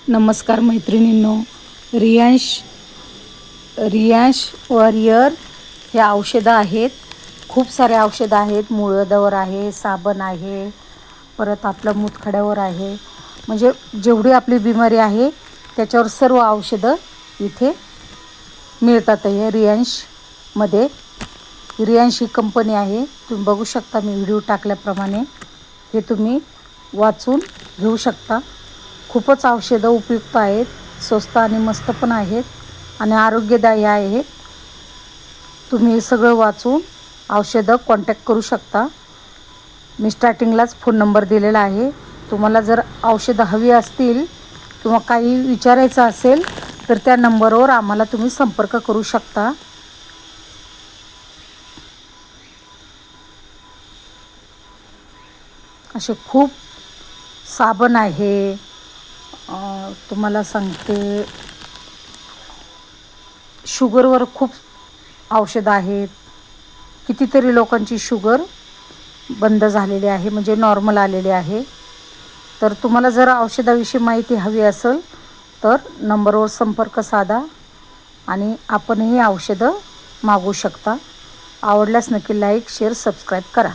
नमस्कार मैत्रिणींनो, रियांश वॉरियर हे औषधं आहेत. खूप सारे औषधं आहेत. मुळव्याधावर आहे, साबण आहे, परत आपलं मूतखड्यावर आहे. म्हणजे जेवढी आपली बिमारी आहे त्याच्यावर सर्व औषधं इथे मिळतात. हे रियांशमध्ये रियांश ही कंपनी आहे. तुम्ही बघू शकता, मी व्हिडिओ टाकल्याप्रमाणे हे तुम्ही वाचून घेऊ शकता. खूपच औषधं उपयुक्त आहेत, स्वस्त आणि मस्त पण आहेत आणि आरोग्यदायी आहेत. तुम्ही हे सगळं वाचून औषधं कॉन्टॅक्ट करू शकता. मी स्टार्टिंगलाच फोन नंबर दिलेला आहे. तुम्हाला जर औषधं हवी असतील किंवा काही विचारायचं असेल तर त्या नंबरवर आम्हाला तुम्ही संपर्क करू शकता. असे खूप साबण आहे. तुम्हाला सांगते, शुगरवर खूप औषधं आहेत. कितीतरी लोकांची शुगर बंद झालेली आहे, म्हणजे नॉर्मल आलेली आहे. तर तुम्हाला जर औषधाविषयी माहिती हवी असेल तर नंबरवर संपर्क साधा आणि आपणही औषधं मागवू शकता. आवडल्यास नक्की लाईक, शेअर, सबस्क्राईब करा.